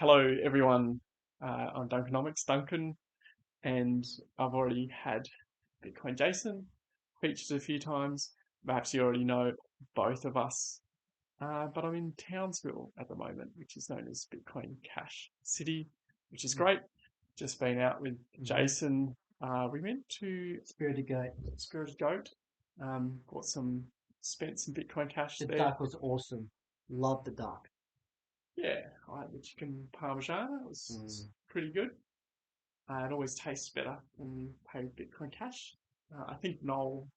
Hello, everyone. I'm Duncan, and I've already had Bitcoin Jason featured a few times. Perhaps you already know both of us, but I'm in Townsville at the moment, which is known as Bitcoin Cash City, which is great. Just been out with Jason. We went to Spirited Goat. Spirited Goat, spent some Bitcoin Cash The there. duck was awesome. Love the duck. Yeah, I had the chicken parmesan. It was Mm. pretty good. It always tastes better when you pay Bitcoin Cash. I think Noel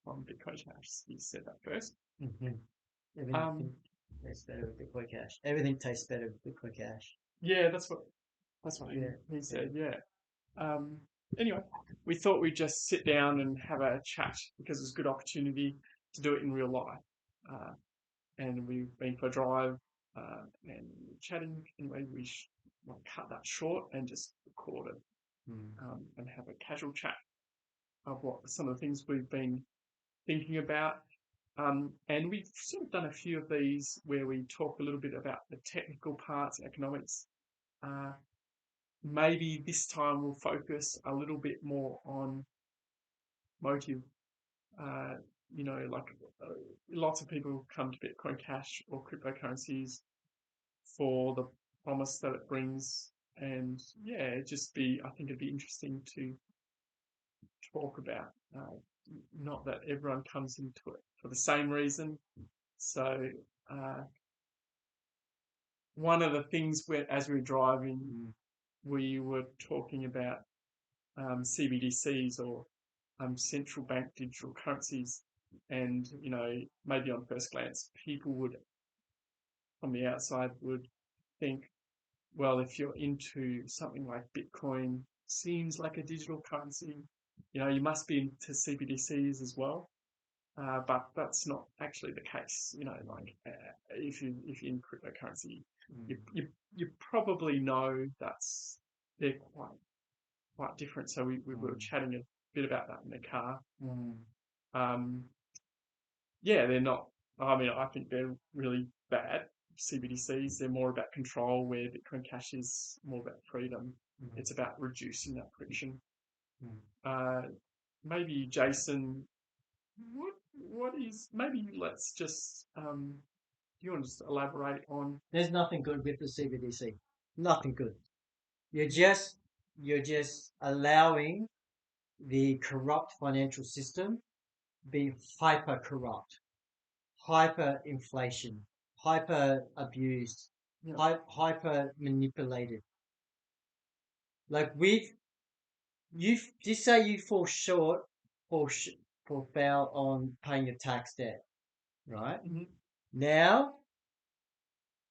from Bitcoin Cash, he said that first. Mm-hmm. Um, Everything tastes better with Bitcoin Cash. Everything tastes better with Bitcoin Cash. yeah, that's what he, Yeah. he Yeah. said. Yeah. Um, anyway, we thought we'd just sit down and have a chat because it's a good opportunity to do it in real life. Uh, and we've been for a drive and chatting. Anyway, we cut that short and just record it Mm. and have a casual chat of what some of the things we've been thinking about. And we've sort of done a few of these where we talk a little bit about the technical parts, economics. Uh, Maybe this time we'll focus a little bit more on motive. Uh, like lots of people come to Bitcoin Cash or cryptocurrencies for the promise that it brings. And yeah, I think it'd be interesting to talk about. Not that everyone comes into it for the same reason. So uh, one of the things as we were driving, Mm. we were talking about CBDCs or central bank digital currencies, and maybe on first glance, people would on the outside would think, well, if you're into something like Bitcoin, seems like a digital currency, you must be into CBDCs as well. But that's not actually the case. If you're in cryptocurrency, you, Mm. you you probably know they're quite different. So we were Mm. chatting a bit about that in the car. Mm. Um, yeah, they're not. I mean, I think they're really bad. CBDCs, they're more about control, where Bitcoin Cash is more about freedom. Mm. It's about reducing that friction. Mm. Uh, Maybe Jason, what is maybe let's just do you want to just elaborate on? There's nothing good with the CBDC. Nothing good. You're just you're just allowing the corrupt financial system be hyper corrupt, hyper inflation, hyper abused, Yeah. hyper manipulated. Like you just say you fall short, fall sh- fall foul on paying your tax debt, right? Hmm. Now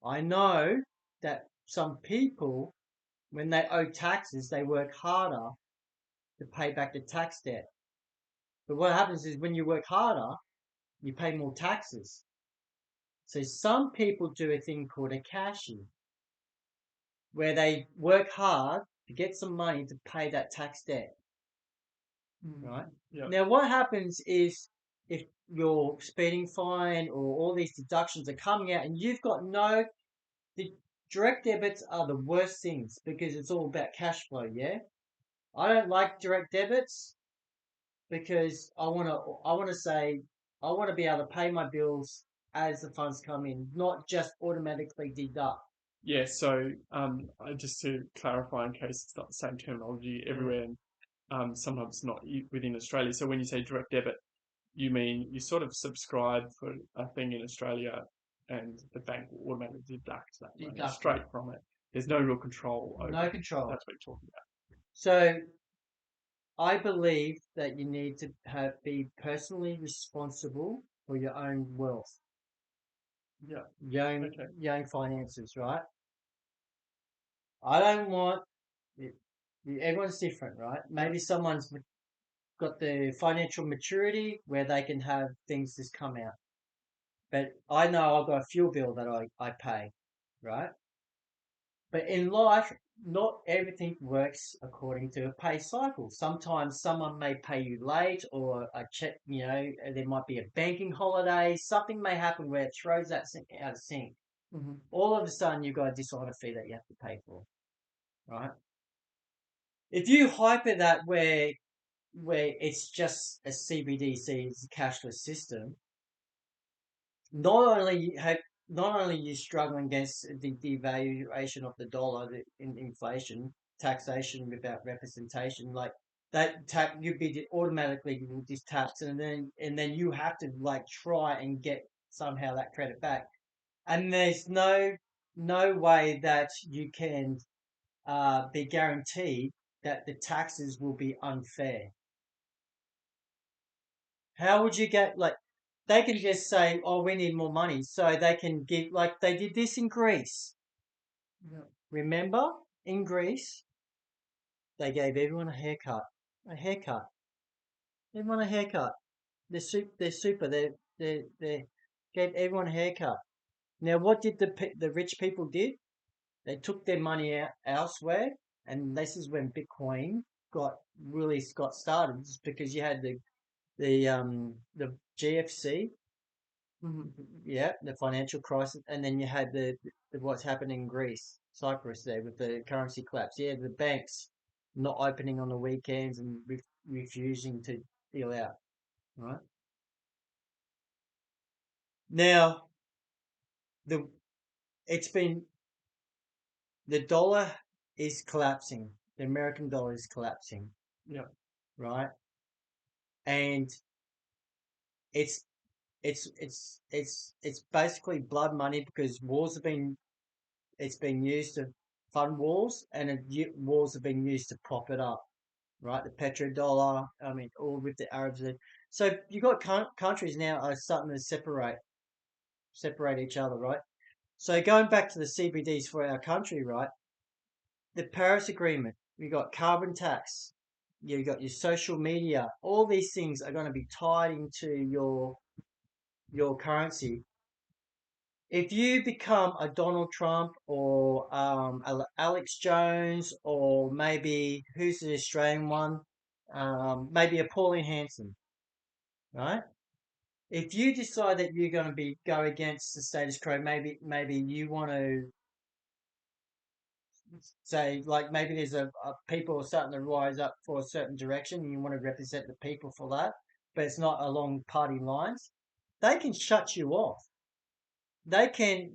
I know that some people, when they owe taxes, they work harder to pay back the tax debt. But what happens is when you work harder, you pay more taxes. So some people do a thing called a cash in, where they work hard to get some money to pay that tax debt, right? Yeah. Now, what happens is if your speeding fine or all these deductions are coming out and you've got the direct debits are the worst things because it's all about cash flow, yeah? I don't like direct debits because I want to be able to pay my bills as the funds come in, not just automatically deduct. Yeah. So just to clarify, in case it's not the same terminology Yeah. everywhere, and sometimes not within Australia. So when you say direct debit, you mean you sort of subscribe for a thing in Australia, and the bank will automatically deduct that money Deduct it. straight from it. There's no real control over No it. control. That's what you're talking So I believe that you need to be personally responsible for your own wealth, about. Okay. your own finances, right? I don't want it, everyone's different, right? Yeah. Maybe someone's got the financial maturity where they can have things just come out. But I know I've got a fuel bill that I pay, right? But in life, not everything works according to a pay cycle. Sometimes someone may pay you late or a check, there might be a banking holiday. Something may happen where it throws that out of sync. Mm-hmm. All of a sudden you've got a dishonor fee that you have to pay for, right? If you hype it that where it's just a CBDC, it's a cashless system, not only have not only you struggling against the devaluation of the dollar, the inflation, taxation without representation, like that tap you'd be automatically this tax, and then you have to like try and get somehow that credit back, and there's no way that you can be guaranteed that the taxes will be unfair. How would you get like they can just say, "Oh, we need more money," so they can give like they did this in Greece. Yeah. Remember, in Greece, they gave everyone a haircut. A haircut. Everyone a haircut. They're super. They gave everyone a haircut. Now, what did the rich people did? They took their money out elsewhere, and this is when Bitcoin got started, just because you had the GFC, Mm-hmm. yeah, the financial crisis, and then you had the what's happening in Greece, Cyprus there with the currency collapse. Yeah, the banks not opening on the weekends and refusing to deal out. Right now, the it's been the dollar is collapsing. The American dollar is collapsing. Yeah. Right, and it's it's basically blood money because wars have been it's been used to fund wars, and wars have been used to prop it up, right? The petrodollar, I mean, all with the Arabs. So you got countries now are starting to separate each other, right? So going back to the CBDs for our country, right? The Paris Agreement, you got carbon tax, you got your social media. All these things are going to be tied into your currency. If you become a Donald Trump or Alex Jones, or maybe who's the Australian one, maybe a Pauline Hanson, right? If you decide that you're going to go against the status quo, maybe you want to say like maybe there's a people are starting to rise up for a certain direction, and you want to represent the people for that, but it's not along party lines. They can shut you off. They can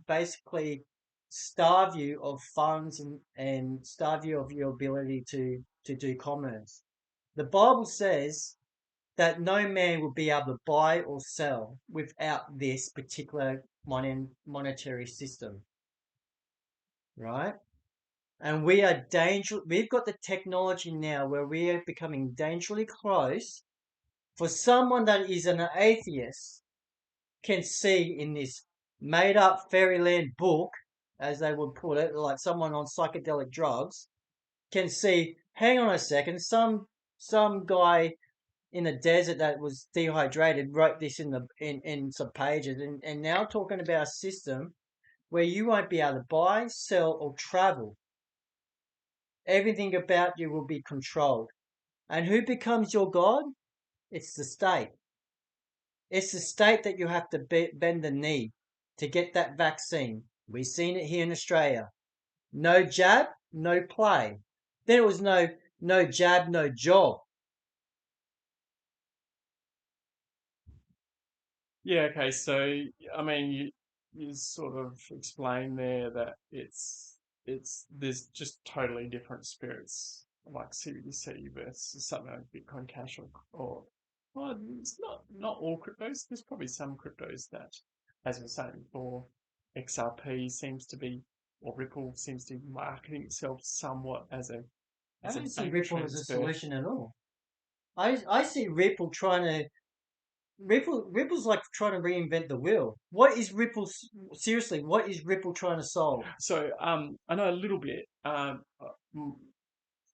basically starve you of funds, and starve you of your ability to do commerce. The Bible says that no man will be able to buy or sell without this particular monetary system, right? And we are danger. We've got the technology now where we are becoming dangerously close for someone that is an atheist can see in this made up fairyland book, as they would put it, like someone on psychedelic drugs, can see, hang on a second, some guy in the desert that was dehydrated wrote this in some pages, and now talking about a system where you won't be able to buy, sell, or travel. Everything about you will be controlled. And who becomes your God? It's the state. It's the state that you have to bend the knee to get that vaccine. We've seen it here in Australia. No jab, no play. There was no jab, no job. Yeah. Okay. So, I mean, you sort of explain there that it's there's just totally different spirits like CBDC versus something like Bitcoin Cash or well, it's not all cryptos. There's probably some cryptos that, as we were saying before, XRP seems to be or Ripple seems to be marketing itself somewhat I as a don't see bank Ripple as a transfer. solution at all. I see Ripple trying to Ripple's like trying to reinvent the wheel. What is Ripple seriously? What is Ripple trying to solve? So I know a little bit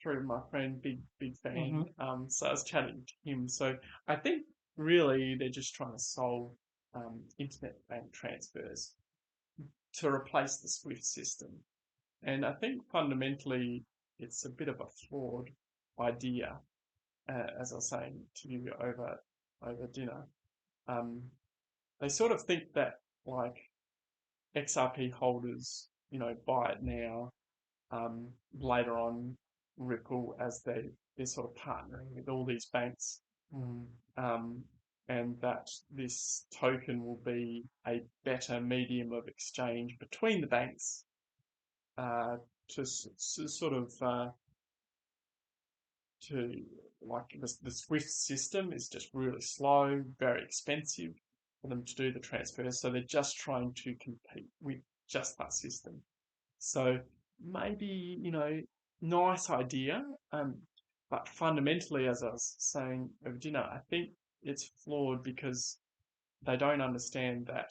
through my friend, big fan. Hmm. So I was chatting to him. So I think really they're just trying to solve internet bank transfers to replace the SWIFT system. And I think fundamentally it's a bit of a flawed idea, as I was saying to you over dinner. Um, they sort of think that like XRP holders, buy it now. Later on, Ripple, as they're sort of partnering with all these banks, Mm. um, and that this token will be a better medium of exchange between the banks uh, sort of to like the Swift system is just really slow, very expensive for them to do the transfers. So they're just trying to compete with just that system. So maybe, nice idea. But fundamentally, as I was saying over dinner, I think it's flawed because they don't understand that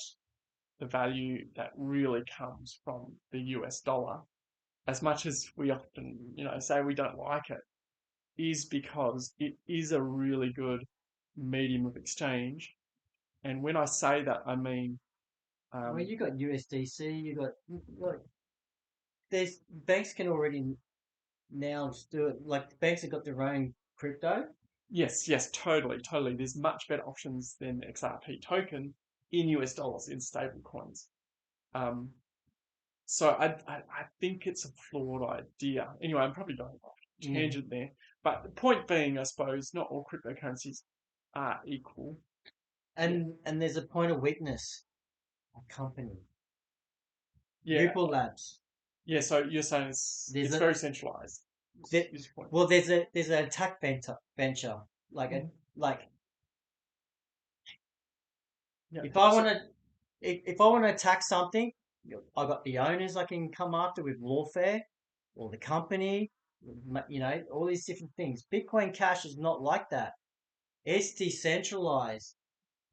the value that really comes from the US dollar, as much as we often, say we don't like it, is because it is a really good medium of exchange. And when I say that, I mean, Well, um, you got USDC, you got like there's banks can already now do it. Like banks have got their own crypto. yes, yes, totally, totally. There's much better options than XRP token in US dollars in stable coins. Um, so I think it's a flawed idea. Anyway, I'm probably going off Mm. tangent there. But the point being, I suppose, not all cryptocurrencies are equal. Yeah, And there's a point of weakness. A company, yeah, Ripple Labs. yeah. So you're saying it's There's it's a very centralized. there, Is your point? well, there's an attack venture like a Mhm. like Yeah. if I want So to if I want to attack something, I got the owners I can come after with lawfare, or the company, all these different things. Bitcoin Cash is not like that. It's decentralized.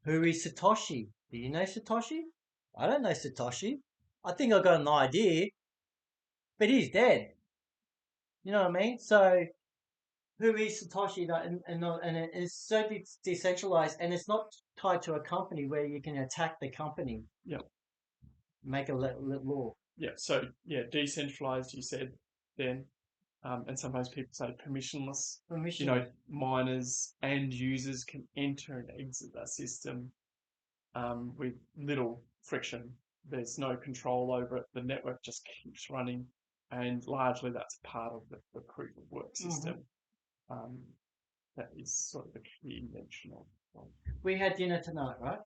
Who is Satoshi? Do you know Satoshi? I don't know Satoshi. I think I got an idea, but he's dead. You know what I mean? So who is Satoshi? And it's so decentralized, and it's not tied to a company where you can attack the company, yeah, make a law. yeah. So yeah, decentralized. You said then, and sometimes people say permissionless. Permissionless. Miners and users can enter and exit that system with little friction. There's no control over it. The network just keeps running, and largely that's part of the proof of work Hmm. system. Um, that is sort of the key invention of. We had dinner tonight, right?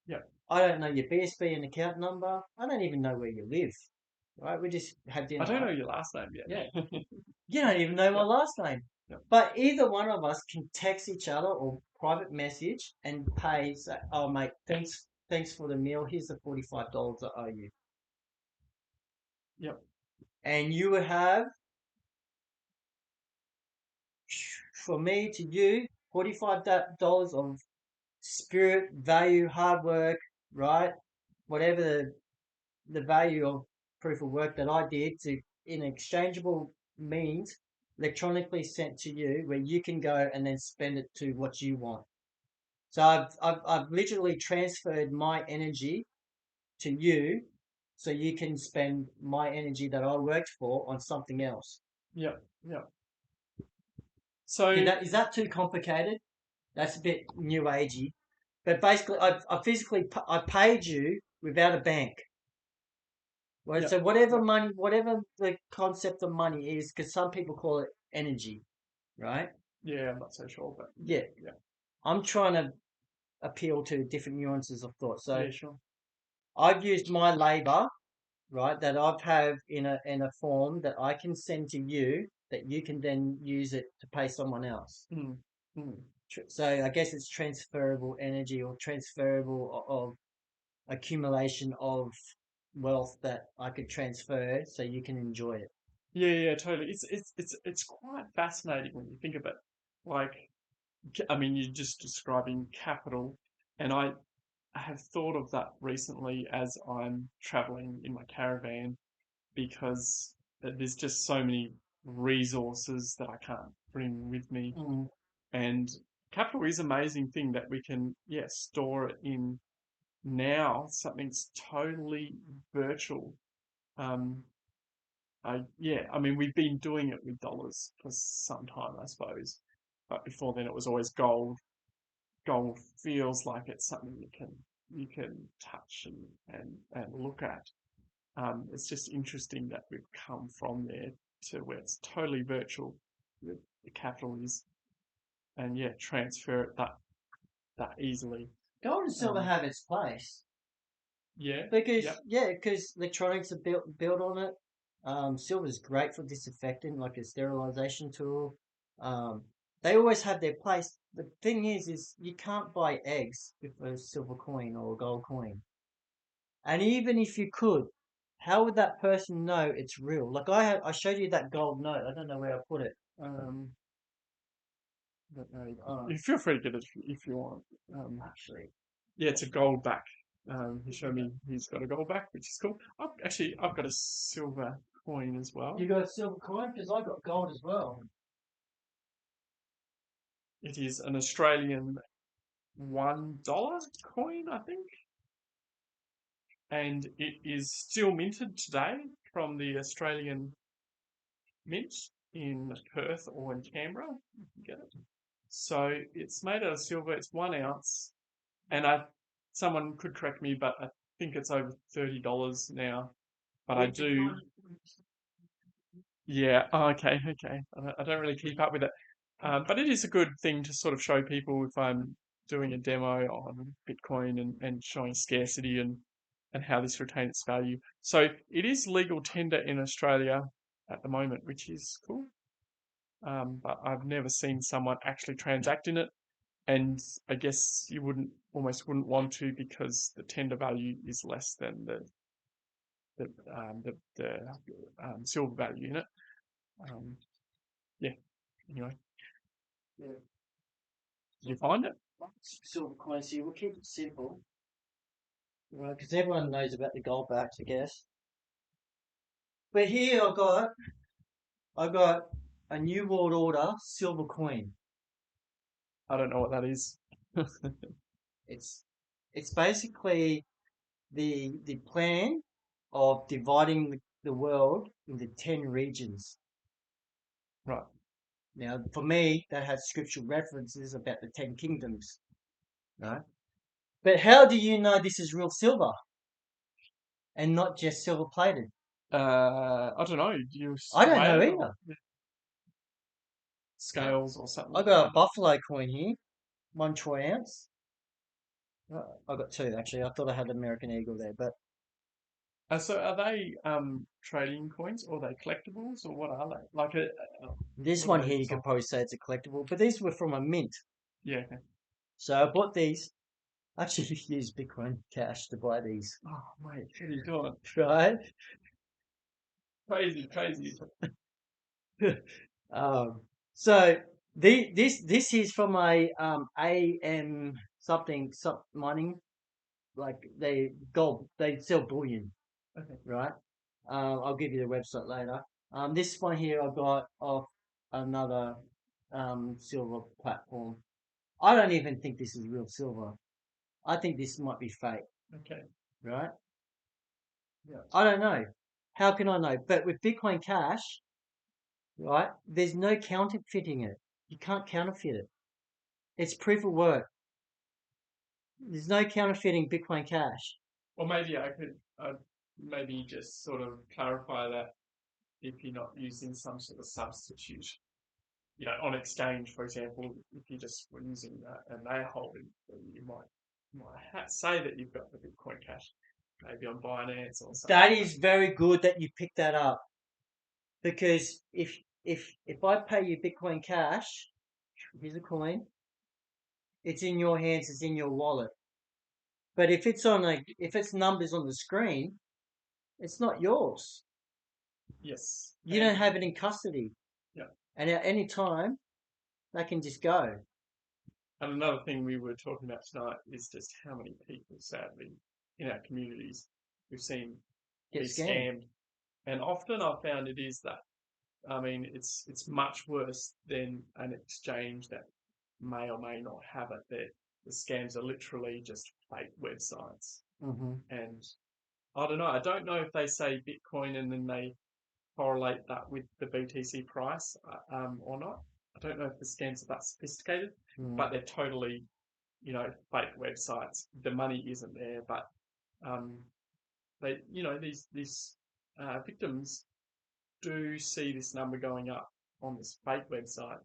Yeah, I don't know your BSB and account number. I don't even know where you live, right? We just had I dinner, don't know right? your last name Yeah. yet. You don't even know my Yeah, last name. yeah, But either one of us can text each other or private message and pay. Say, oh, mate, thanks for the meal. Here's the $45 I owe you. yeah, And you would have, for me to you, $45 of spirit, value, hard work, right? Whatever the value of proof of work that I did to in exchangeable means electronically sent to you where you can go and then spend it to what you want. So I've literally transferred my energy to you so you can spend my energy that I worked for on something else. yeah, yeah. Okay, So is that too complicated? That's a bit new agey. But basically, I physically I paid you without a bank. Right? yeah, So whatever yeah, money, whatever the concept of money is, because some people call it energy, right? yeah. I'm not so sure, but yeah, Yeah, yeah, I'm trying to appeal to different nuances of thought. So yeah, sure. I've used my labor, right, that I've have in a form that I can send to you that you can then use it to pay someone else. Mm, mm. So I guess it's transferable energy or transferable of accumulation of wealth that I could transfer so you can enjoy it. Yeah, yeah, totally. It's quite fascinating when you think of it. Like, I mean, you're just describing capital, and I have thought of that recently as I'm traveling in my caravan because there's just so many resources that I can't bring with me, Mm. and capital is an amazing thing that we can, yeah, store it in now. Something's totally virtual. Um, yeah, I mean, we've been doing it with dollars for some time, I suppose. But before then, it was always gold. Gold feels like it's something you can touch and look at. it's just interesting that we've come from there to where it's totally virtual. The capital is, and yeah, transfer it that easily. Gold and silver Um, have its place yeah, because yep. electronics are built on it. Silver is great for disinfecting, like a sterilization tool. Um, they always have their place. The thing is you can't buy eggs with a silver coin or a gold coin. And even if you could, how would that person know it's real? Like I showed you that gold note. I don't know where I put it. Um, I don't know. Oh, You feel free to get it if you want. actually, Yeah, it's a gold back. He showed me he's got a gold back, which is cool. I've got a silver coin as well. you got a silver coin because I got gold as well. It is an Australian $1 coin, I think, and it is still minted today from the Australian Mint in Perth or in Canberra. You can get it. So it's made out of silver. It's 1 ounce, and someone could correct me, but I think it's over $30 now. But I Where'd you do, find yeah. Oh, okay, okay. I don't really keep up with it, but it is a good thing to sort of show people if I'm doing a demo on Bitcoin and showing scarcity and how this retains its value. So it is legal tender in Australia at the moment, which is cool. But I've never seen someone actually transact in it, and I guess you almost wouldn't want to because the tender value is less than the silver value in it. Um, yeah. Anyway, Yeah, did you find it? silver coin. So we'll keep it simple, right? Because everyone knows about the gold backs, I guess. But here I got a New World Order silver coin. I don't know what that is. It's it's basically the plan of dividing the world into 10 regions. Right. Now, for me, that has scriptural references about the 10 kingdoms, right? But how do you know this is real silver and not just silver plated? I don't know. Do you I don't weigh know it or either. scales or something I like got that? a buffalo coin here, 1 troy ounce. I got two actually. I thought I had American Eagle there, but So are they trading coins or are they collectibles or what are they? this What are one they here you could designed? probably say it's a collectible. But these were from a mint, Yeah. Okay. so I bought these. I actually used Bitcoin Cash to buy these, Oh mate, what are you doing? right? Crazy, crazy. um, so this is from a AM something mining, like they sell bullion, Okay. right? I'll give you the website later. This one here I got off another silver platform. I don't even think this is real silver. I think this might be fake, Okay. right? Yeah. I don't know. How can I know? But with Bitcoin Cash, right, there's no counterfeiting it. You can't counterfeit it. It's proof of work. There's no counterfeiting Bitcoin Cash. Or maybe I could maybe just sort of clarify that if you're not using some sort of substitute, on exchange, for example, if you just were using that and they're holding, you might say that you've got the Bitcoin Cash, maybe on Binance or something That like that. is very good that you picked that up because if I pay you Bitcoin Cash, here's a coin. It's in your hands. It's in your wallet. But if it's numbers on the screen, it's not yours. Yes, You don't have it in custody, yeah. and at any time they can just go And another thing we were talking about tonight is just how many people, sadly, in our communities we've seen get be scammed. scammed. And often I've found it is that, I mean, it's much worse than an exchange that may or may not have it. The scams are literally just fake websites. Hmm. And I don't know. I don't know if they say Bitcoin and then they correlate that with the BTC price or not. I don't know if the scams are that sophisticated, Mm. but they're totally, fake websites. The money isn't there, but um, these victims do see this number going up on this fake website,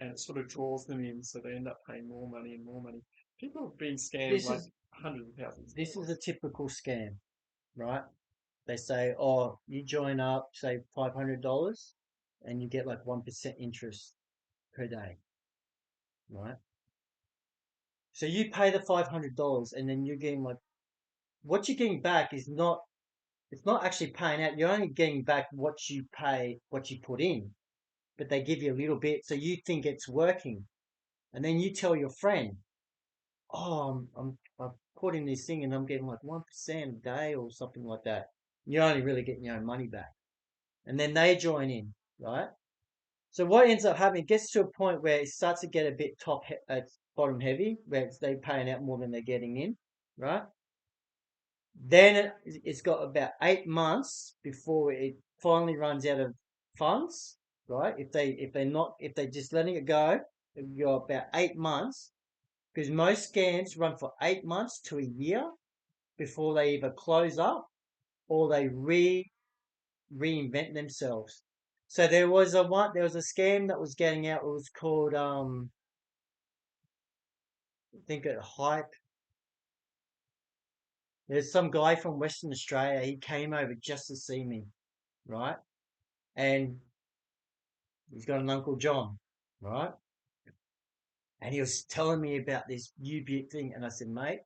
and it sort of draws them in, so they end up paying more money and more money. People have been scammed This like is hundreds of thousands of this is a dollars. typical scam, right? They say, oh, you join up, say $500, and you get like 1% interest per day, right? So you pay the $500, and then you're getting like what you're getting back is not it's not actually paying out. You're only getting back what you pay, what you put in, but they give you a little bit, so you think it's working, and then you tell your friend, oh, I've put in this thing and I'm getting like 1% a day or something like that. You're only really getting your own money back, and then they join in, right? So what ends up happening, it gets to a point where it starts to get a bit bottom heavy, where they're paying out more than they're getting in, right? Then it's got about 8 months before it finally runs out of funds, right? If they're just letting it go, it'll go about 8 months, because most scams run for 8 months to a year before they either close up or they reinvent themselves. So there was a scam that was getting out. It was called I think it Hype. There's some guy from Western Australia. He came over just to see me, right? And he's got an Uncle John, right? And he was telling me about this UBIT thing, and I said, mate,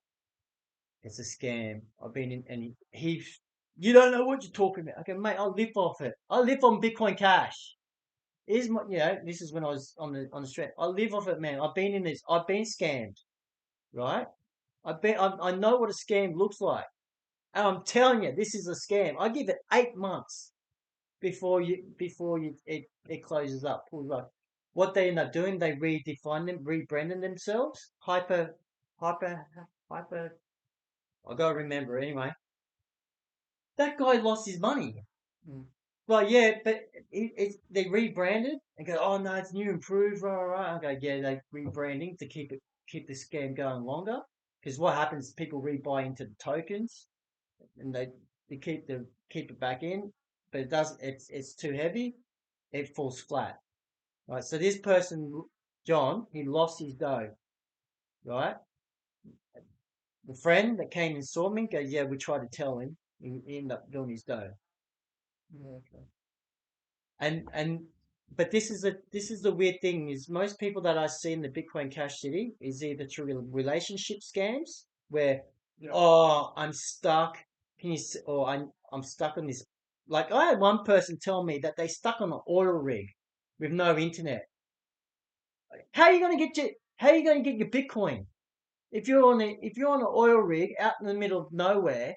it's a scam. I've been in, and you don't know what you're talking about. Okay, mate, I live off it. I live on Bitcoin Cash. This is when I was on the street. I live off it, man. I've been in this. I've been scammed, right? I know what a scam looks like, and I'm telling you, this is a scam. I give it 8 months before it closes up, pulls up. What they end up doing, they rebranding themselves. Hyper, hyper. I gotta remember anyway. That guy lost his money. Mm. Well, yeah, but they rebranded and go, oh no, it's new, improved, right. I go, yeah, they rebranding to keep the scam going longer. Because what happens? People rebuy into the tokens, and they keep it back in, but it doesn't. It's too heavy. It falls flat. Right. So this person, John, he lost his dough. Right. The friend that came and saw me goes, yeah, we tried to tell him. He ended up doing his dough. Yeah, okay. And but this is the weird thing is most people that I see in the Bitcoin Cash City is either through relationship scams where Yeah. oh I'm stuck, or I'm stuck on this. Like I had one person tell me that they stuck on an oil rig with no internet. How are you gonna get your Bitcoin if you're on an oil rig out in the middle of nowhere?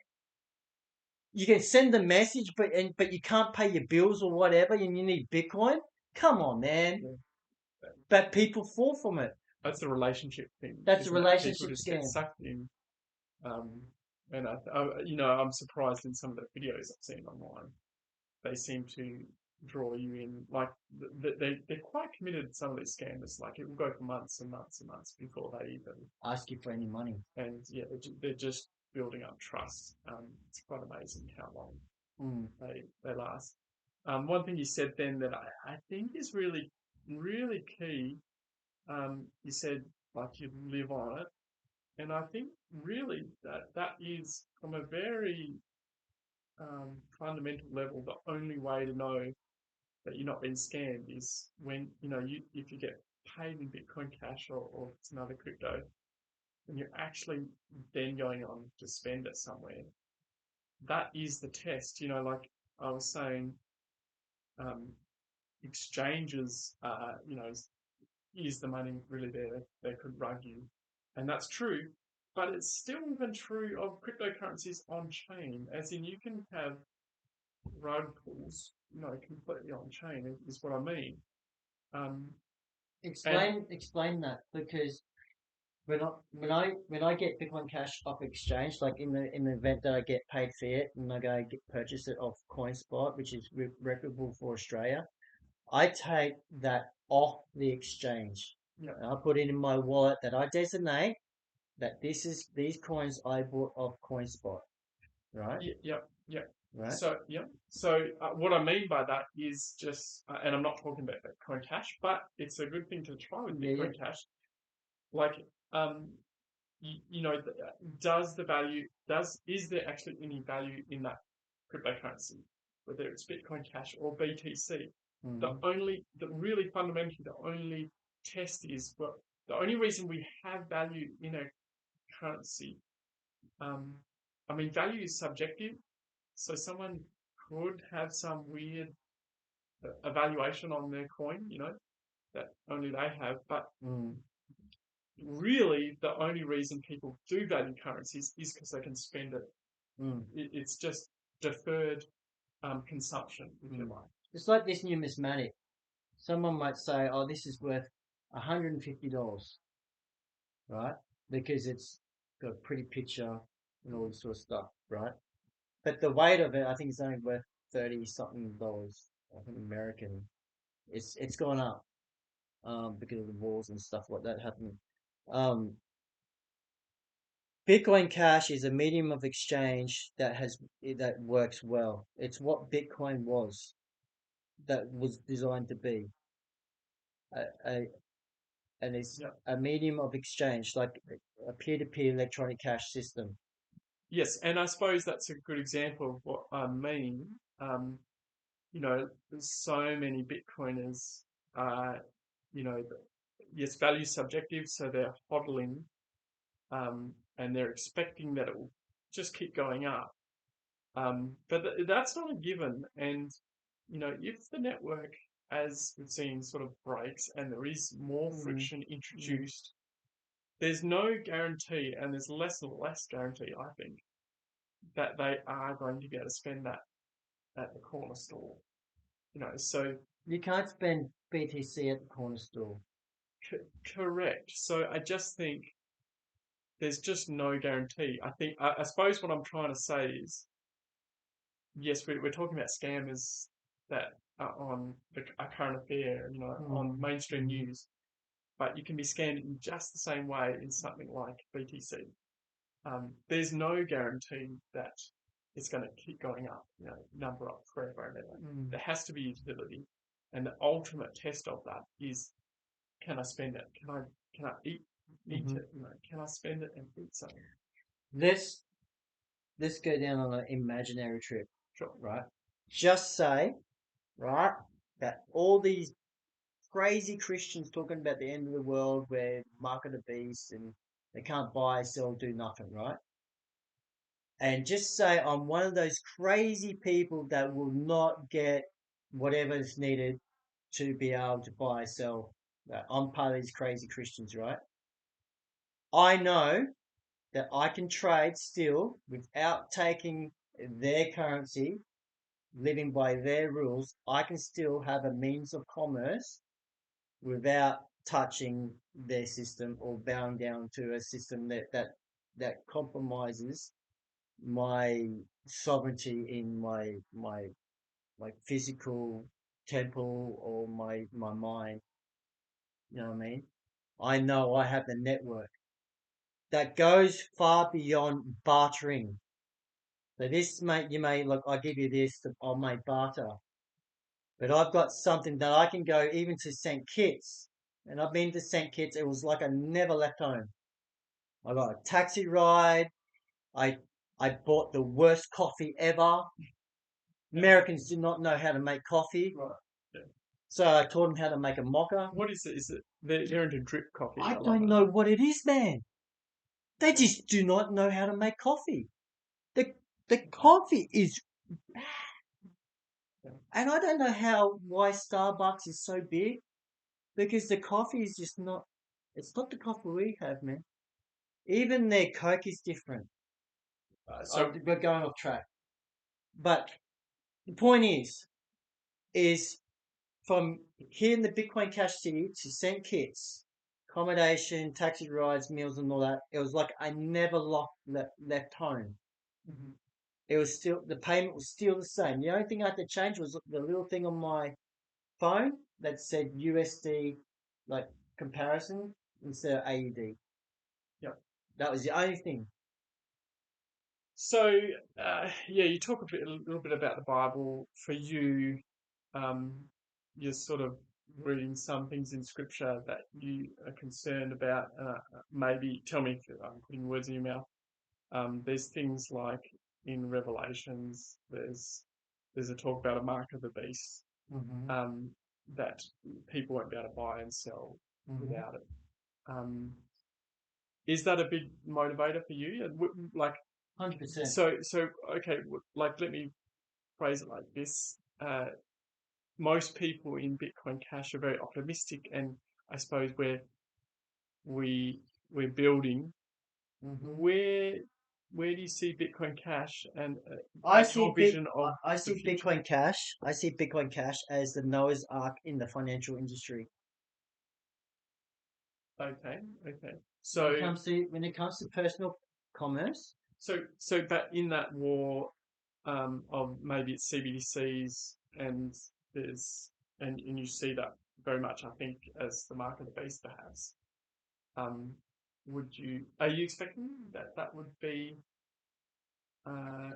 You can send the message, but you can't pay your bills or whatever, and you need Bitcoin. Come on, man. Yeah. But people fall from it. That's a relationship thing, That's a isn't it? People relationship just get scam. sucked in. Um, and I'm surprised in some of the videos I've seen online. They seem to draw you in. Like they're quite committed. Some of these scammers, like it will go for months and months and months before they even. Ask you for any money. And yeah, they're just building up trust. It's quite amazing how long Mm. they last. One thing you said then that I think is really really key. You said like you live on it, and I think really that is from a very fundamental level the only way to know that you're not being scammed is when you if you get paid in Bitcoin Cash or it's another crypto, and you're actually then going on to spend it somewhere. That is the test. Like I was saying, um, exchanges, is the money really there that could rug you? And that's true, but it's still even true of cryptocurrencies on chain, as in you can have rug pulls, completely on chain is what I mean. Um, and Explain that because when I get Bitcoin Cash off exchange, like in the event that I get paid fiat and I go purchase it off CoinSpot, which is reputable for Australia, I take that off the exchange. yeah, And I put it in my wallet that I designate that these coins I bought off CoinSpot. right? Yeah. Right? So what I mean by that is just, and I'm not talking about Bitcoin Cash, but it's a good thing to try with Yeah, Bitcoin Cash. Like, um, you know, is there actually any value in that cryptocurrency, whether it's Bitcoin Cash or BTC? Really fundamentally, the only test is, well, the only reason we have value in a currency, um, I mean, value is subjective. So someone could have some weird evaluation on their coin, that only they have. But really, the only reason people do value currencies is because they can spend it. It's just deferred consumption, if you like. It's like this numismatic. Someone might say, "Oh, this is worth $150," right? Because it's got a pretty picture and all this sort of stuff, right? But the weight of it, I think, is only worth 30 something dollars. I think American. It's gone up because of the wars and stuff like that happening. Um, Bitcoin Cash is a medium of exchange that works well. It's what Bitcoin was, that was designed to be. A, a, and it's Yeah. a medium of exchange, like a peer-to-peer electronic cash system. Yes, and I suppose that's a good example of what I mean. Um, there's so many Bitcoiners, uh, yes, value subjective, so they're hodling, and they're expecting that it will just keep going up. But that's not a given. And, if the network, as we've seen, sort of breaks and there is more friction introduced, there's no guarantee, and there's less and less guarantee, I think, that they are going to be able to spend that at the corner store. So You can't spend BTC at the corner store. correct. So I just think there's just no guarantee. I suppose what I'm trying to say is, yes, we're talking about scammers that are on a current affair, on mainstream news, but you can be scammed in just the same way in something like BTC. There's no guarantee that it's going to keep going up, number up forever and ever. There has to be utility, and the ultimate test of that is, can I spend it? Can I eat it? Can I spend it and eat something? Let's let's go down on an imaginary trip, Sure. right? Just say, right, that all these crazy Christians talking about the end of the world where mark of the beast and they can't buy, sell, do nothing, right? And just say I'm one of those crazy people that will not get whatever is needed to be able to buy, sell. I'm part of these crazy Christians, right? I know that I can trade still without taking their currency, living by their rules. I can still have a means of commerce without touching their system or bowing down to a system that compromises my sovereignty in my physical temple or my mind. You know what I mean? I know I have the network that goes far beyond bartering. So this, mate, you may look. I give you this, I may barter, but I've got something that I can go even to St. Kitts, and I've been to St. Kitts. It was like I never left home. I got a taxi ride. I I bought the worst coffee ever. Americans do not know how to make coffee, Right. Yeah. so I taught them how to make a mocha. What is it? Is it they're into drip coffee? I I love don't that. know what it is, man. They just do not know how to make coffee. The the coffee is, Yeah. and I don't know why Starbucks is so big, because the coffee is just not. It's not the coffee we have, man. Even their Coke is different. So We're going off track, but the point is from here in the Bitcoin Cash City to St. Kitts, accommodation, taxi rides, meals, and all that. It was like I never left home. mhm. It was still, the payment was still the same. The only thing I had to change was the little thing on my phone that said USD, like, comparison, instead of AUD. Yep. That was the only thing. So, yeah, you talk a little bit about the Bible. For you, um, you're sort of reading some things in Scripture that you are concerned about. Maybe tell me if I'm putting words in your mouth. There's things like in Revelations, there's a talk about a mark of the beast, Mm-hmm. that people won't be able to buy and sell without it. Um, is that a big motivator for you? Like, 100%. so okay, like let me phrase it like this. Most people in Bitcoin Cash are very optimistic, and I suppose we we're building. Mm-hmm. Where do you see Bitcoin Cash and I like see your big. vision of I the see future? Bitcoin Cash. I see Bitcoin Cash as the Noah's Ark in the financial industry. Okay, okay. When it comes to personal commerce, But in that war, of maybe it's CBDCs and there's and you see that very much, I think, as the mark of the beast, perhaps. Um, are you expecting that that would be uh,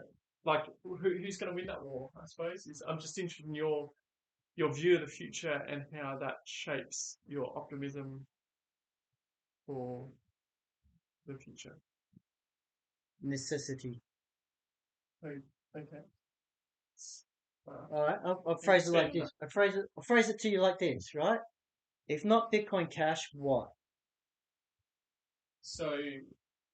like who's going to win that war? I suppose I'm just interested in your view of the future and how that shapes your optimism for the future. necessity. Oh, okay. Uh, All right, I'll phrase it expand like on that. this. I'll phrase it to you like this, right? If not Bitcoin Cash, what? So,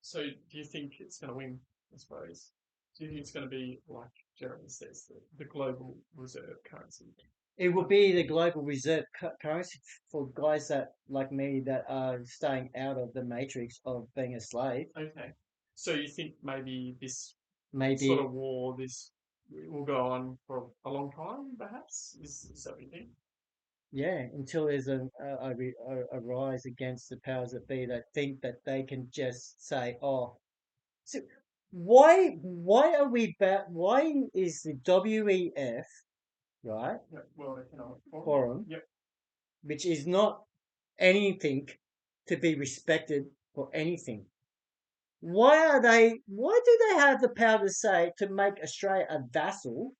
so do you think it's going to win? I suppose. Do you think it's going to be like Jeremy says, the global reserve currency? It will be the global reserve currency for guys that like me that are staying out of the matrix of being a slave. Okay. So you think maybe this sort Maybe, of war, this will go on for a long time, perhaps? Is that what you think? yeah, until there's a rise against the powers that be that think that they can just say, oh, so why are we back? Why is the WEF, right, Yeah. World Economic Forum. forum, Yep. which is not anything to be respected for anything? Why do they have the power to say, to make Australia a vassal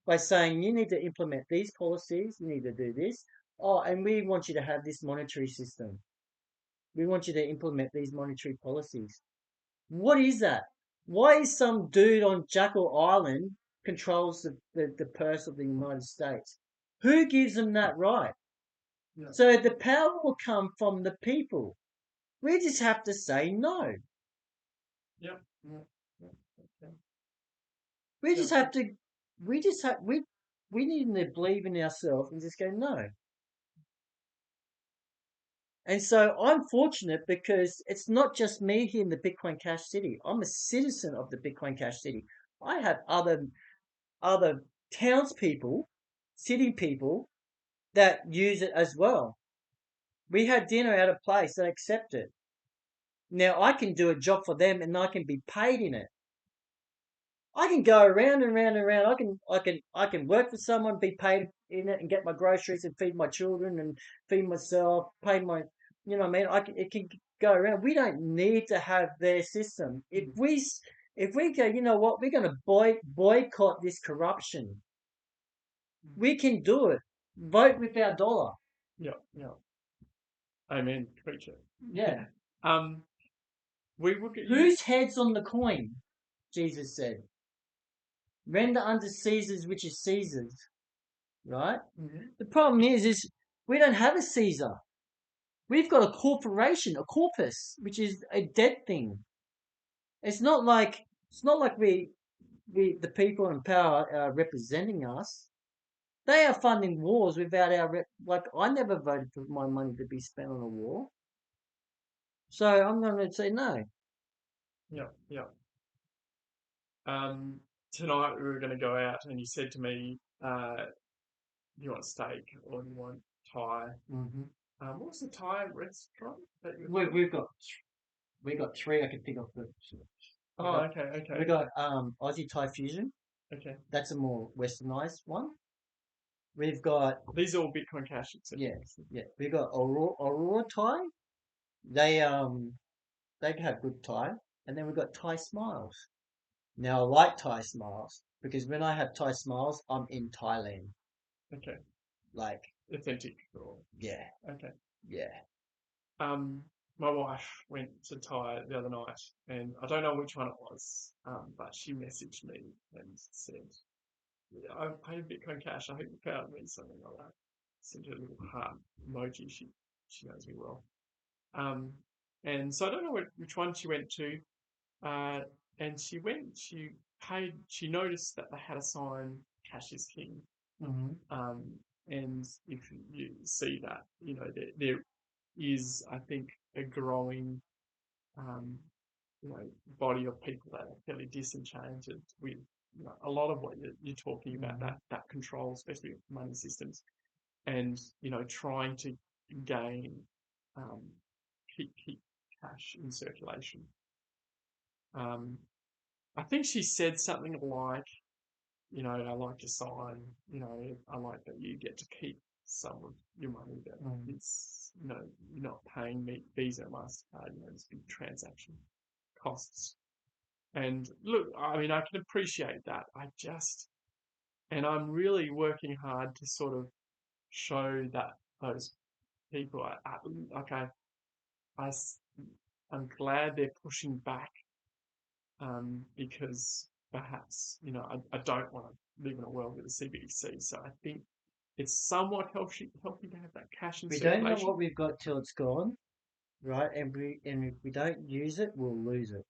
by saying you need to implement these policies, you need to do this? Oh, and we want you to have this monetary system. We want you to implement these monetary policies. What is that? Why is some dude on Jackal Island controls the purse of the United States? Who gives them that right? Yeah. So the power will come from the people. We just have to say no. Yep. Yeah. Yeah. Okay. We Yeah. just have to. We just have. We need to believe in ourselves and just go no. And so I'm fortunate because it's not just me here in the Bitcoin Cash City. I'm a citizen of the Bitcoin Cash City. I have other townspeople, city people that use it as well. We had dinner at a place that accept it. Now I can do a job for them and I can be paid in it. I can go around and around and around. I can work for someone, be paid in it, and get my groceries and feed my children and feed myself, pay my, you know what I mean. It can go around. We don't need to have their system. If we go, you know what, we're going to boycott this corruption. We can do it. Vote with our dollar. Yeah. Yeah. Amen, preacher. Yeah. Um, we look at you. Whose head's on the coin? Jesus said, "Render unto Caesar's which is Caesar's." Right. Mhm. The problem is we don't have a Caesar. We've got a corporation, a corpus, which is a dead thing. It's not like we the people in power are representing us. They are funding wars without like I never voted for my money to be spent on a war. So I'm going to say no. Yeah. Yeah. Tonight we were going to go out, and you said to me, "You want steak or you want Thai?" Mm-hmm. What was the Thai restaurant that you were We, talking? we've got we got three I can think of. We Oh, got okay, we okay, got Aussie Thai fusion. okay. That's a more westernized one. We've got These are all Bitcoin Cash, etc. yeah, yeah. We've got Aurora Thai. They they have good Thai, and then we've got Thai Smiles. Now I like Thai smiles because when I have Thai smiles, I'm in Thailand. Okay, Like, authentic. Or, yeah, okay. yeah. Um, my wife went to Thai the other night, and I don't know which one it was, but she messaged me and said, yeah, I paid Bitcoin Cash. I hope you found me, something like that. Sent her a little heart emoji. She knows me well. Um, and so I don't know which one she went to. Uh, and she paid, she noticed that they had a sign, Cash is King. Mm-hmm. Um, and if you see that, there is, I think, a growing, um, body of people that are fairly disenchanted with, a lot of what you're talking about, Mm-hmm. that control, especially of money systems, and, trying to gain, um, keep cash in circulation. Um, I think she said something like, I like your sign, I like that you get to keep some of your money that it's, you're not paying me Visa, MasterCard, this big transaction costs. And look, I mean, I can appreciate that. And I'm really working hard to sort of show that those people, like I, I'm glad they're pushing back, because perhaps, I don't want to live in a world with a CBDC. So I think it's somewhat healthy to have that cash in We don't know circulation. what we've got till it's gone, right? And if we don't use it, we'll lose it.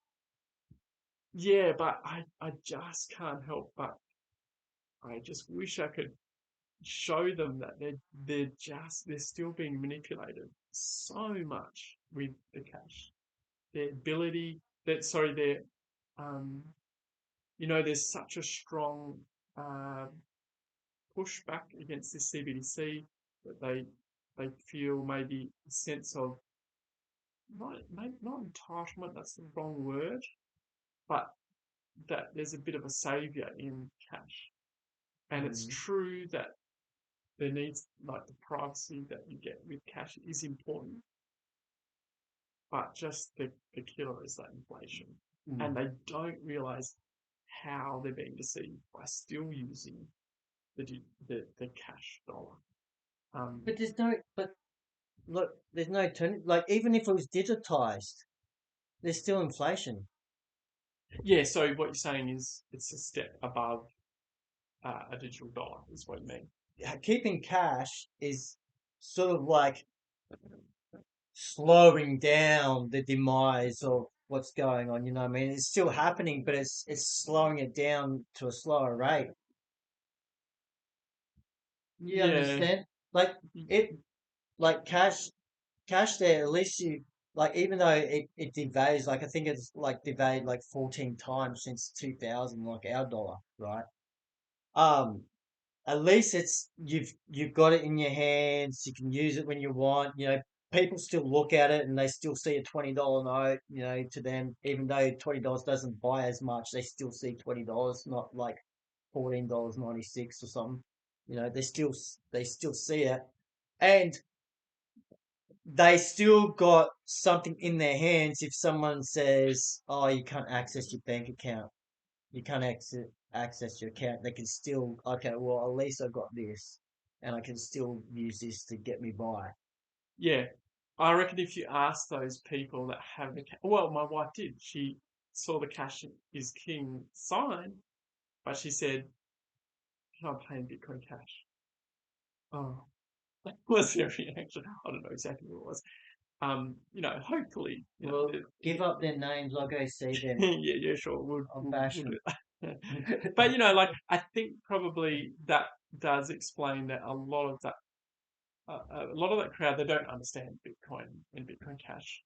Yeah, but I just can't help but I just wish I could show them that they're still being manipulated so much with the cash. Their ability that sorry, their um there's such a strong uh, pushback against this CBDC that they feel maybe a sense of not entitlement, that's the wrong word, but that there's a bit of a savior in cash. And it's Mm. true that there needs, like, the privacy that you get with cash is important, but just the killer is that inflation. Mm. And they don't realize how they're being deceived by still using the cash dollar. But look, there's no turn. Like, even if it was digitized, there's still inflation. Yeah, so what you're saying is it's a step above a digital dollar, is what you mean. Keeping cash is sort of like slowing down the demise of what's going on. You know what I mean? It's still happening, but it's slowing it down to a slower rate. You Yeah, understand? Like it, like cash there. At least you like, even though it devalues. Like, I think it's like devalued like 14 times since 2000. Like our dollar, right? Um, at least you've got it in your hands. You can use it when you want. People still look at it and they still see a $20 note. To them, even though $20 doesn't buy as much, they still see $20, not like $14.96 or something. They still see it, and they still got something in their hands. If someone says, "Oh, you can't access your bank account," you can't access your account, they can still, okay, well, at least I got this, and I can still use this to get me by. yeah. I reckon if you ask those people that have well, my wife did. She saw the cash is king sign, but she said, "I'm paying Bitcoin Cash." Oh, that was their reaction. I don't know exactly what it was. Hopefully, Well, give up their names. I'll go see them. yeah, sure, I'll we'll bash do them. that. But like, I think probably that does explain that a lot of that crowd, they don't understand Bitcoin and Bitcoin Cash.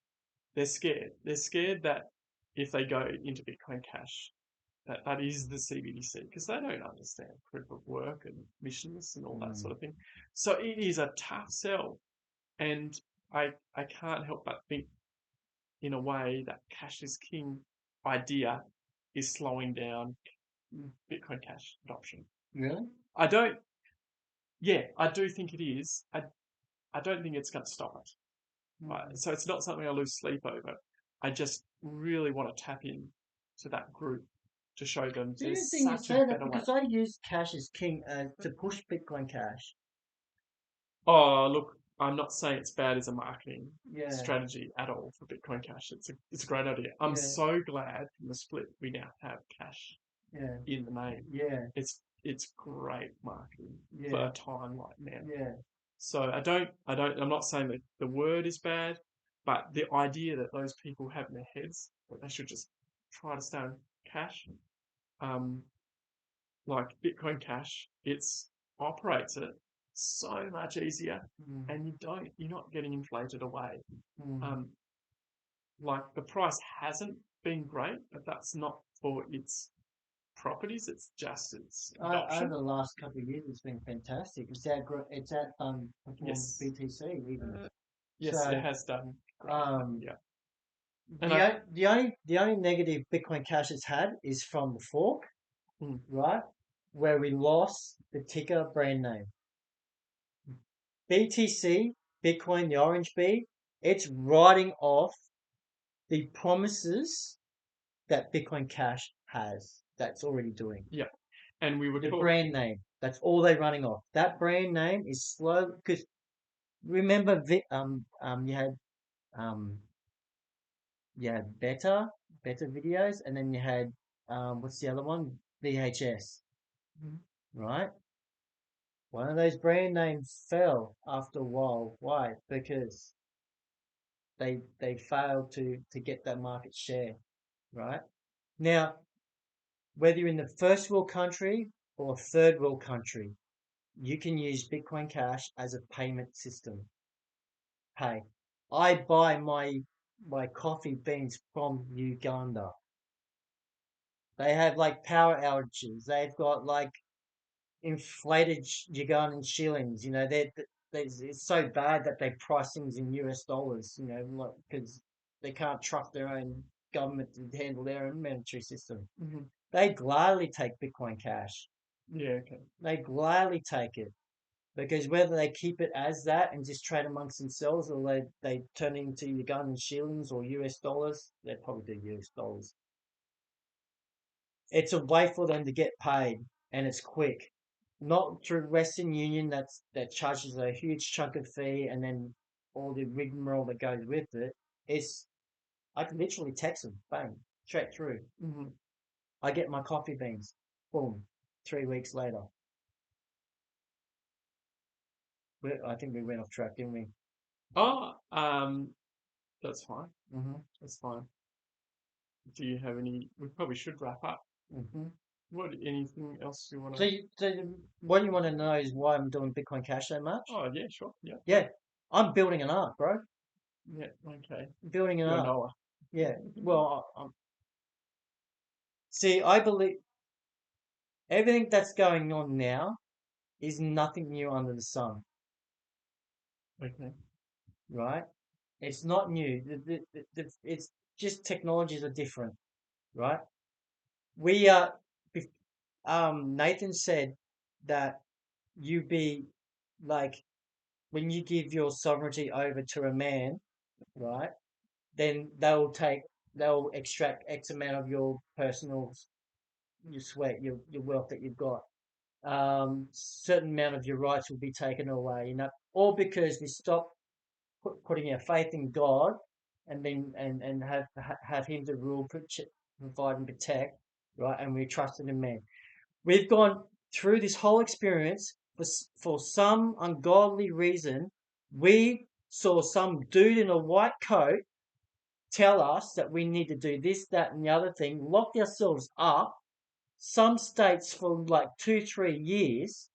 They're scared. They're scared that if they go into Bitcoin Cash, that is the CBDC, because they don't understand proof of work and missions and all that Mm. sort of thing. So it is a tough sell, and I can't help but think, in a way, that cash is king idea is slowing down Bitcoin Cash adoption. Really? I don't. Yeah, I do think it is. I don't think it's going to stop it. Right? Mm. So it's not something I lose sleep over. I just really want to tap in to that group to show them The there's thing you such a say that better way. because I use Cash as King to push Bitcoin Cash. Oh, look, I'm not saying it's bad as a marketing Yeah, strategy at all for Bitcoin Cash. It's a great idea. I'm yeah, so glad from the split we now have Cash yeah, in the name. yeah, It's great marketing for yeah, a time like now. yeah. So I'm not saying that the word is bad, but the idea that those people have in their heads that they should just try to stay on cash, um, like Bitcoin Cash, it's operates it so much easier, Mm, and you're not getting inflated away. mm. Um, like the price hasn't been great, but that's not for its properties; it's just its Over adoption. the last couple of years, it's been fantastic. It's at performed Yes, BTC even. yes, it So has done great. um, Yeah, and I the only negative Bitcoin Cash has had is from the fork, mm, right, where we lost the ticker brand name. BTC, Bitcoin, the Orange B, it's writing off the promises that Bitcoin Cash has. That's already doing. yeah, and we were The talking. brand name. That's all they're running off. That brand name is slow because remember, um, you had better videos, and then you had what's the other one? VHS, right? One of those brand names fell after a while. Why? Because they failed to get that market share, right? Now, whether you're in the first world country or third world country, you can use Bitcoin Cash as a payment system. Hey, I buy my coffee beans from Uganda. They have like power outages. They've got like inflated Ugandan shillings. You know, it's so bad that they price things in US dollars. You know, like because they can't trust their own government to handle their own monetary system. Mm-hmm. They gladly take Bitcoin Cash. Yeah, okay. They gladly take it. Because whether they keep it as that and just trade amongst themselves or they turn it into Ugandan shillings or US dollars, they probably do US dollars. It's a way for them to get paid and it's quick. Not through Western Union that charges a huge chunk of fee and then all the rigmarole that goes with it. It's I can literally text them, bang, straight through. Mm-hmm. I get my coffee beans, boom, 3 weeks later. I think we went off track, didn't we? Oh, that's fine. Mm-hmm. That's fine. Do you have any? We probably should wrap up. Mm-hmm. What? Anything else you want So, to? what you want to know is why I'm doing Bitcoin Cash so much? Oh, yeah, sure. Yeah, Yeah, I'm building an ark, bro. yeah. Okay. Building an You're ark. Noah. Yeah. Well, see, I believe everything that's going on now is nothing new under the sun, Okay. right? It's not new. It's just technologies are different, right? We are. Nathan said that you be like when you give your sovereignty over to a man, right? Then they'll extract X amount of your personal your sweat, your wealth that you've got. Certain amount of your rights will be taken away, all because we stop putting our faith in God and then and have Him to rule, provide, and protect, right? And we trusted in man. We've gone through this whole experience for some ungodly reason. We saw some dude in a white coat tell us that we need to do this, that, and the other thing, locked ourselves up, some states for like 2, 3 years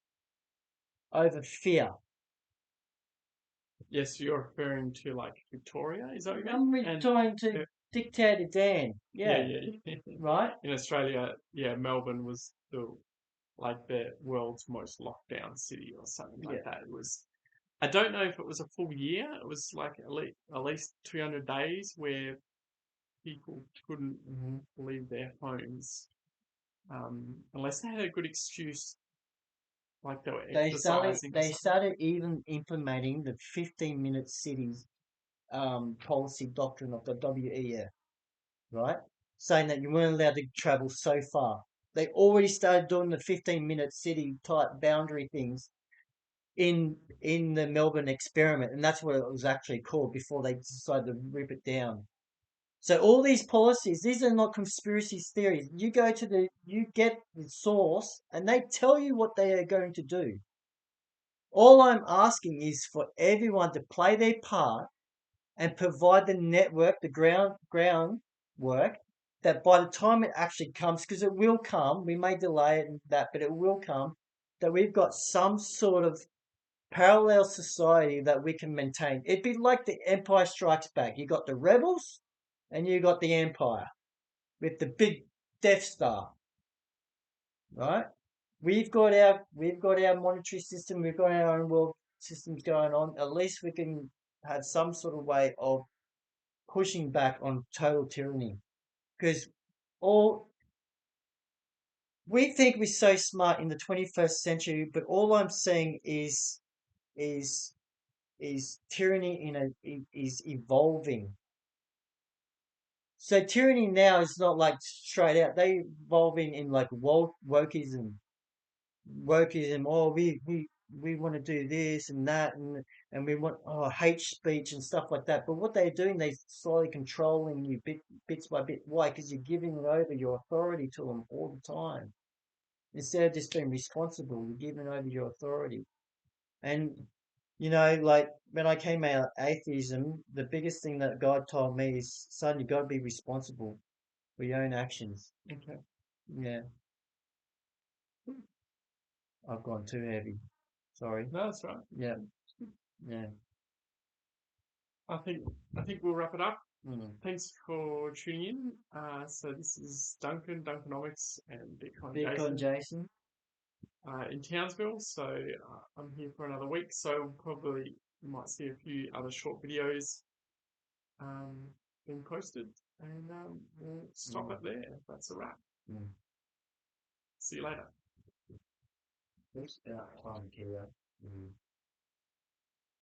over fear. Yes, you're referring to like Victoria. Is that what you mean? I'm And trying to uh, Dictator Dan. yeah, Yeah, yeah. right? In Australia, yeah, Melbourne was the world's most locked down city or something Yeah. like that. It was. I don't know if it was a full year. It was like at least 200 days where people couldn't Mm-hmm. leave their homes unless they had a good excuse, like they were exercising or They something. started even implementing the 15-minute cities policy doctrine of the WEF, right? saying that you weren't allowed to travel so far. They already started doing the 15-minute city type boundary things in the Melbourne experiment, and that's what it was actually called before they decided to rip it down. So all these policies, these are not conspiracy theories. You get the source, and they tell you what they are going to do. All I'm asking is for everyone to play their part and provide the network, the groundwork, that by the time it actually comes, because it will come, we may delay it and that, but it will come, that we've got some sort of parallel society that we can maintain. It'd be like the Empire Strikes Back. You got the rebels and you got the Empire with the big Death Star, right? We've got our monetary system, we've got our own world systems going on. At least we can have some sort of way of pushing back on total tyranny. Because all we think we're so smart in the 21st century, but all I'm seeing is is tyranny is evolving. So tyranny now is not like straight out. They evolving in like wokeism. Oh, we want to do this and that, and we want hate speech and stuff like that. But what they're doing, they're slowly controlling you bits by bit. Why? Because you're giving over your authority to them all the time. Instead of just being responsible, you're giving over your authority. And like when I came out of atheism, the biggest thing that God told me is, son, you got to be responsible for your own actions. Okay. Yeah, I've gone too heavy. Sorry. No, that's right. Yeah, yeah. I think we'll wrap it up. Mm. Thanks for tuning in. So this is Duncanomics and Bitcoin Bitcoin Jason Jason. in Townsville. So I'm here for another week. So probably you might see a few other short videos um, being posted, and we'll stop it there. That's a wrap. Mm. See you later. It's about time, Kira. Mm.